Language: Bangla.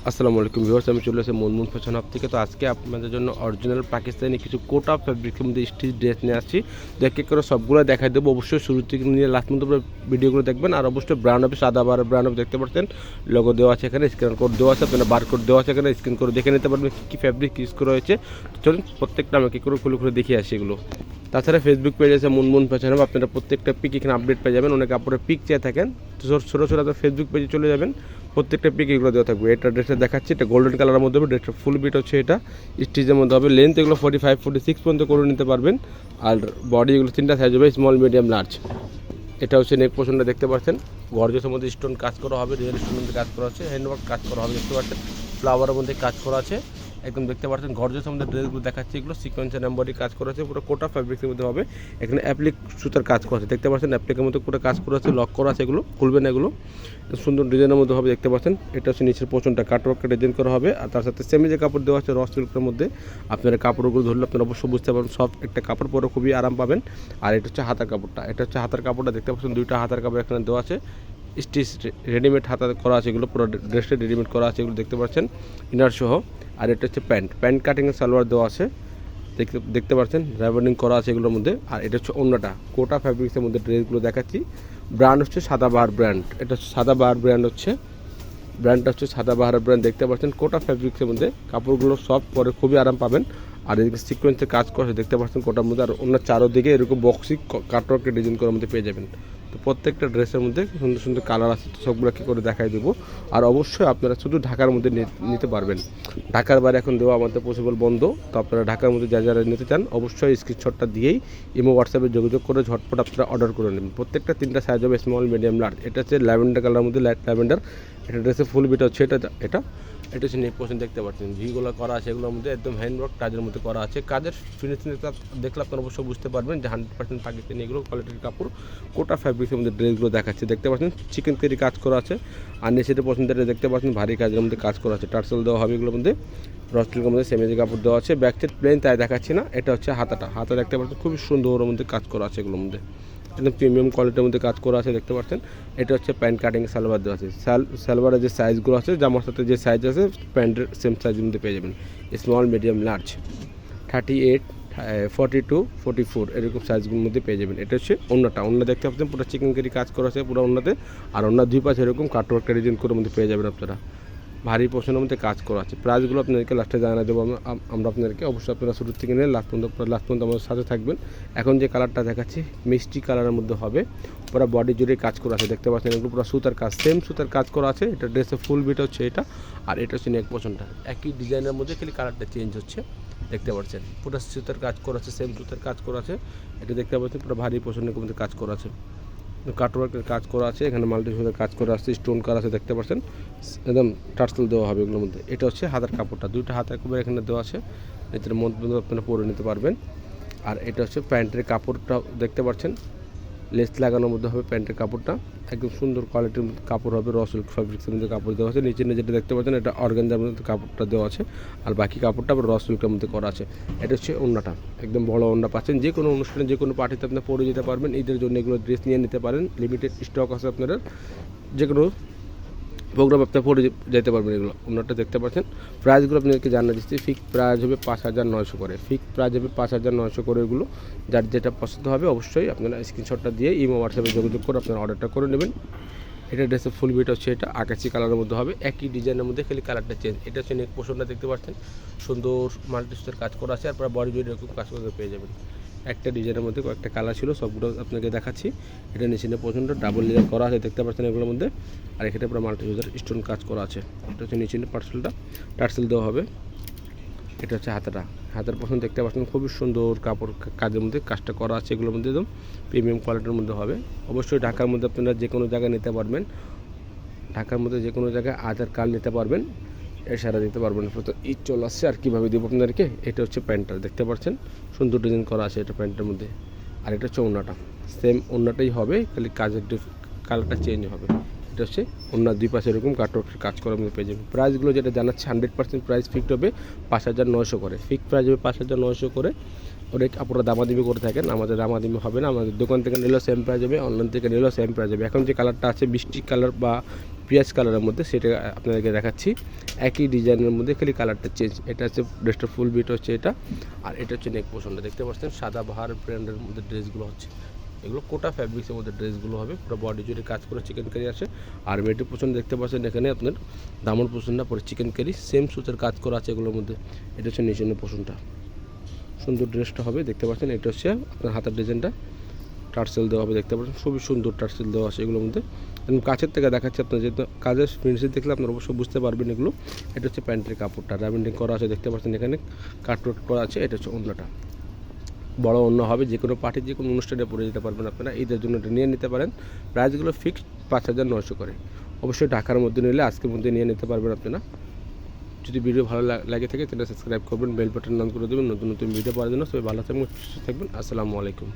আসসালামু আলাইকুম ভিউয়ার্স, আমি চলে এসেছি মুনমুন ফ্যাশন হাব থেকে। তো আজকে আপনাদের জন্য অরিজিনাল পাকিস্তানি কিছু কোটা ফ্যাব্রিকের মধ্যে স্টিচ ড্রেস নিয়ে আসছি। দেখে করে সবগুলো দেখাই দেবো। অবশ্যই শুরু থেকে নিয়ে লাস্ট পর্যন্ত ভিডিওগুলো দেখবেন। আর অবশ্যই ব্র্যান্ড হবে সাদা বার ব্র্যান্ড হবে, দেখতে পাচ্ছেন লোগো দেওয়া আছে, এখানে স্ক্যান কোড দেওয়া আছে, আপনার বার কোড দেওয়া আছে, এখানে স্ক্যান করে দেখে নিতে পারবেন কী ফ্যাব্রিক ইউজ করা হয়েছে। চলুন প্রত্যেকটা আমি কী করে খুলে দেখিয়ে আসি এগুলো। তাছাড়া ফেসবুক পেজ আছে মুনমুন ফ্যাশন হাব, আপনারা প্রত্যেকটা পিক এখানে আপডেট পেয়ে যাবেন। অনেক কাপড়ের পিক চেয়ে থাকেন, তো ছোটো ছোটো আপনার ফেসবুক পেজে চলে যাবেন, প্রত্যেকটা পিক এগুলো দেওয়া থাকবে। এটা ড্রেসটা দেখাচ্ছি, এটা গোল্ডেন কালারের মধ্যে হবে। ড্রেসটা ফুল বিট হচ্ছে, এটা স্টিচের মধ্যে হবে। লেন্থ এগুলো 45-46 পর্যন্ত করে নিতে পারবেন। আর বডি এগুলো তিনটা সাইজ হবে, স্মল মিডিয়াম লার্জ। এটা হচ্ছে নেক পোর্শনটা, দেখতে পাচ্ছেন গর্জেসের মধ্যে স্টোন কাজ করা হবে, রিয়েল স্টোনের মধ্যে কাজ করা আছে, হ্যান্ডওয়ার্ক কাজ করা হবে, দেখতে পাচ্ছেন ফ্লাওয়ারের মধ্যে কাজ করা আছে একদম, দেখতে পাচ্ছেন গর্জেসের মধ্যে ড্রেসগুলো দেখাচ্ছে, এগুলো সিকোয়েন্সের এমব্রয়ডারি কাজ করা আছে, পুরো কোটা ফ্যাব্রিকের মধ্যে হবে। এখানে অ্যাপ্লিক সুতার কাজ করা আছে, দেখতে পাচ্ছেন অ্যাপ্লিকের মধ্যে পুরো কাজ করা আছে, লক করা আছে, এগুলো খুলবে না, এগুলো সুন্দর ডিজাইনের মধ্যে হবে, দেখতে পাচ্ছেন। এটা হচ্ছে নিচের পোর্শনটা কাটওয়ার্কটা ডিজাইন করা হবে, আর তার সাথে সেমি যে কাপড় দেওয়া আছে র সিল্কের মধ্যে, আপনারা কাপড়গুলো ধরলে আপনারা অবশ্যই বুঝতে পারবেন সব একটা কাপড় পরে খুবই আরাম পাবেন। আর এটা হচ্ছে হাতার কাপড়টা, এটা হচ্ছে হাতার কাপড়টা, দেখতে পাচ্ছেন দুইটা হাতার কাপড় এখানে দেওয়া আছে, স্টিচ রেডিমেড হাতা করা আছে, এগুলো পুরো ড্রেসটা রেডিমেড করা আছে, এগুলো দেখতে পাচ্ছেন ইনার সহ। আর এটা হচ্ছে প্যান্ট কাটিংয়ের সালোয়ার দেওয়া আছে, দেখতে পাচ্ছেন র্যাভেনিং করা আছে এগুলোর মধ্যে। আর এটা হচ্ছে অন্যটা কোটা ফ্যাব্রিক্সের মধ্যে ড্রেসগুলো দেখাচ্ছি। ব্র্যান্ড হচ্ছে সাদাবাহার ব্র্যান্ড, এটা হচ্ছে সাদাবাহার ব্র্যান্ড হচ্ছে, ব্র্যান্ডটা হচ্ছে সাদাবাহার ব্র্যান্ড, দেখতে পাচ্ছেন কোটা ফ্যাব্রিক্সের মধ্যে কাপড়গুলো সব পরে খুবই আরাম পাবেন। আর এদিকে সিকোয়েন্সের কাজ করা দেখতে পাচ্ছেন কোটার মধ্যে, আর অন্য চারোদিকে এরকম বক্সি কাটওয়ার্কের ডিজাইন করার মধ্যে পেয়ে যাবেন। তো প্রত্যেকটা ড্রেসের মধ্যে সুন্দর সুন্দর কালার আছে, তো সবগুলো কী করে দেখাই দেবো। আর অবশ্যই আপনারা শুধু ঢাকার মধ্যে নিতে পারবেন, ঢাকার বাইরে এখন দেওয়া আমাদের পসিবল বন্ধ। তো আপনারা ঢাকার মধ্যে যারা নিতে চান অবশ্যই স্ক্রিনশটটা দিয়েই ইমো হোয়াটসঅ্যাপে যোগাযোগ করে ঝটপট আপনারা অর্ডার করে নেবেন। প্রত্যেকটা তিনটা সাইজ হবে, স্মল মিডিয়াম লার্জ। এটা হচ্ছে ল্যাভেন্ডার কালারের মধ্যে, লাইট ল্যাভেন্ডার। এটা ড্রেসের ফুল বিট হচ্ছে, এটা হচ্ছে নেক পোর্শন, দেখতে পাচ্ছেন ভিগুলো করা আছে, এগুলোর মধ্যে একদম হ্যান্ডওয়ার্ক কাজের মধ্যে করা আছে। কাজের ফিনিশিং দেখলে আপনারা অবশ্যই বুঝতে পারবেন যে 100% পাকিস্তানি এগুলো কোয়ালিটির কাপড়। কোটা ফ্যাব্রিক্সের মধ্যে ড্রেসগুলো দেখাচ্ছে, দেখতে পাচ্ছেন চিকেন কারি কাজ করা আছে। আর নিচের পছন্দের দেখতে পাচ্ছেন ভারী কাজের মধ্যে কাজ করা আছে, টার্সেল দেওয়া হবে এগুলোর মধ্যে, রস্টিলের মধ্যে সেমেজি কাপড় দেওয়া আছে। ব্যাক সাইড প্লেন তাই দেখাচ্ছি না। এটা হচ্ছে হাতা দেখতে পাচ্ছেন খুবই সুন্দর, ওর মধ্যে কাজ করা আছে, এগুলোর মধ্যে একদম প্রিমিয়াম কোয়ালিটির মধ্যে কাজ করা আছে, দেখতে পাচ্ছেন। এটা হচ্ছে প্যান্ট কাটিং সালোয়ার দেওয়া আছে, সালোয়ারের যে সাইজগুলো আছে জামার সাথে যে সাইজ আছে প্যান্টের সেম সাইজের মধ্যে পেয়ে যাবেন, স্মল মিডিয়াম লার্জ 38, 42, 44 এরকম সাইজগুলোর মধ্যে পেয়ে যাবেন। এটা হচ্ছে অন্য দেখতে পাচ্ছেন পুরো চিকেন কারি কাজ করা আছে পুরো অন্যতে। আর অন্য দুই পাশে এরকম কাটওয়ার্কটা ডিজাইন করে মধ্যে পেয়ে যাবেন আপনারা, ভারী পোর্শনের মধ্যে কাজ করা আছে। প্রাইসগুলো আপনাদেরকে লাস্টে জানিয়ে দেবো আমরা আপনাদেরকে, অবশ্যই আপনারা শুরু থেকে নিয়ে লাস্ট পর্যন্ত আমাদের সাথে থাকবেন। এখন যে কালারটা দেখাচ্ছি মিষ্টি কালারের মধ্যে হবে, পুরো বডি জুড়ে কাজ করা আছে, দেখতে পাচ্ছেন এগুলো পুরো সুতার কাজ, সেম সুতার কাজ করা আছে। এটা ড্রেসের ফুল বিট হচ্ছে এটা। আর এটা হচ্ছে নেক পোর্শনটা, একই ডিজাইনের মধ্যে খালি কালারটা চেঞ্জ হচ্ছে, দেখতে পাচ্ছেন পুরো সুতার কাজ করা আছে, সেম সুতার কাজ করা আছে। এটা দেখতে পাচ্ছেন পুরো ভারী পোর্শনের মধ্যে কাজ করা আছে, কাটওয়ার্কের কাজ করা আছে, এখানে মাল্টি সুতার কাজ করা আছে, স্টোন করা আছে, দেখতে পাচ্ছেন একদম টার্সেল দেওয়া হবে এগুলোর মধ্যে। এটা হচ্ছে হাতার কাপড়টা, দুইটা হাতার কাপড় এখানে দেওয়া আছে, এটার মধ্যে আপনারা পরে নিতে পারবেন। আর এটা হচ্ছে প্যান্টের কাপড়টা, দেখতে পাচ্ছেন লেস লাগানোর মধ্যে হবে প্যান্টের কাপড়টা, একদম সুন্দর কোয়ালিটির কাপড় হবে, র সিল্ক ফ্যাব্রিক্সের মধ্যে কাপড় দেওয়া আছে। নিচে যেটা দেখতে পাচ্ছেন এটা অর্গানজার মধ্যে কাপড়টা দেওয়া আছে, আর বাকি কাপড়টা আবার র সিল্কের মধ্যে করা আছে। এটা হচ্ছে ওড়নাটা, একদম বড় ওড়না পাচ্ছেন, যে কোনো অনুষ্ঠানে যে কোনো পার্টিতে আপনি পরে যেতে পারবেন। ঈদের জন্য এগুলো ড্রেস নিয়ে নিতে পারেন, লিমিটেড স্টক আছে আপনারা, যে কোনো প্রোগ্রাম আপনি পরে যেতে পারবেন। এগুলো ওনারটা দেখতে পাচ্ছেন। প্রাইসগুলো আপনাদেরকে জানিয়ে দিচ্ছি, ফিক্স প্রাইস হবে 5,900 করে, ফিক্স প্রাইস হবে 5,900 করে। এগুলো যার যেটা পছন্দ হবে অবশ্যই আপনারা স্ক্রিনশটটা দিয়ে ইমো হোয়াটসঅ্যাপে যোগাযোগ করে আপনারা অর্ডারটা করে নেবেন। এটা ড্রেসের ফুল বিট হচ্ছে, এটা আকাশি কালারের মধ্যে হবে, একই ডিজাইনের মধ্যে খালি কালারটা চেঞ্জ। এটা হচ্ছে নেক পোর্শনটা, দেখতে পাচ্ছেন সুন্দর মাল্টিস্টার কাজ করা আছে, আর পুরো বডি জুড়ে এরকম কাজ করে পেয়ে যাবেন। একটা ডিজাইনের মধ্যে কয়েকটা কালার ছিল, সবগুলো আপনাকে দেখাচ্ছি। এটা নিচে পর্যন্ত ডাবল লেয়ার করা আছে, দেখতে পাচ্ছেন এগুলোর মধ্যে। আর এখানে পুরো মাল্টি ইউজার স্টোন কাজ করা আছে। এটা হচ্ছে নিচে টার্সেল দেওয়া হবে। এটা হচ্ছে হাতের পছন্দ, দেখতে পাচ্ছেন খুবই সুন্দর কাপড় কাজের মধ্যে কাজটা করা আছে, এগুলোর মধ্যে একদম প্রিমিয়াম কোয়ালিটির মধ্যে হবে। অবশ্যই ঢাকার মধ্যে আপনারা যে কোনো জায়গায় নিতে পারবেন, ঢাকার মধ্যে যে কোনো জায়গায় আধার কার্ড নিতে পারবেন, এছাড়া দিতে পারবেন। তো ঈদ চলে আসছে, আর কীভাবে দেবো আপনাদেরকে। এটা হচ্ছে প্যান্টটা, দেখতে পাচ্ছেন সুন্দর ডিজাইন করা আছে এটা প্যান্টের মধ্যে। আর এটা হচ্ছে ওড়নাটা, সেম ওড়নাটাই হবে, খালি কাজের কালারটা চেঞ্জ হবে। এটা হচ্ছে ওড়নার দুই পাশে এরকম কাটওয়ার্কের কাজ করার মধ্যে পেয়ে যাবেন। প্রাইসগুলো যেটা জানাচ্ছে 100% প্রাইস ফিক্সড হবে 5,900 করে, ফিক্সড প্রাইস হবে 5,900 করে। অনেক আপনারা দামাদামি করে থাকেন, আমাদের দামাদামি হবে না, আমাদের দোকান থেকে নিলেও সেম প্রাইস হবে, অনলাইন থেকে নিলেও সেম প্রাইস হবে। এখন যে কালারটা আছে মিষ্টি কালার বা পেঁয়াজ কালারের মধ্যে, সেটা আপনাদেরকে দেখাচ্ছি। একই ডিজাইনের মধ্যে খালি কালারটা চেঞ্জ। এটা হচ্ছে ড্রেসটা ফুল বিট হচ্ছে এটা, আর এটা হচ্ছে নেক পোর্শনটা দেখতে পাচ্ছেন সাদা বাহার ব্র্যান্ডের মধ্যে ড্রেসগুলো হচ্ছে। এগুলো কোটা ফ্যাব্রিক্সের মধ্যে ড্রেসগুলো হবে, পুরো বডি জুড়ে কাজ করে চিকেন কারি আছে। আর মেয়েটির পোর্শন দেখতে পাচ্ছেন এখানে আপনার দামন পোর্শনটা পরে চিকেন কারি সেম সুতের কাজ করা আছে এগুলোর মধ্যে। এটা হচ্ছে নিচের পোর্শনটা, সুন্দর ড্রেসটা হবে দেখতে পাচ্ছেন। এটা হচ্ছে আপনার হাতের ডিজাইনটা টার্সেল দেওয়া হবে দেখতে পাচ্ছেন, খুবই সুন্দর টার্সেল দেওয়া আছে এগুলোর মধ্যে। কাছের থেকে দেখাচ্ছি আপনার, যেহেতু কাজের ফিনিশিং দেখলে আপনার অবশ্যই বুঝতে পারবেন এগুলো। এটা হচ্ছে প্যান্টের কাপড়টা রাবিন্ডিং করা আছে দেখতে পাচ্ছেন, এখানে কাটওয়ার্ক করা আছে। এটা হচ্ছে অন্যটা বড় অন্য হবে, যে কোনো পার্টি যে কোনো অনুষ্ঠানে পরে যেতে পারবেন আপনারা, ঈদের জন্য এটা নিয়ে নিতে পারেন। প্রাইসগুলো ফিক্সড 5,900 করে। অবশ্যই ঢাকার মধ্যে নিলে আজকের মধ্যে নিয়ে নিতে পারবেন আপনারা। যদি ভিডিও ভালো লাগে থাকে তাহলে সাবস্ক্রাইব করবেন, বেল বাটন অন করে দেবেন নতুন নতুন ভিডিও পাওয়ার জন্য। সবাই ভালো থাকবেন, সুস্থ থাকবেন। আসসালামু আলাইকুম।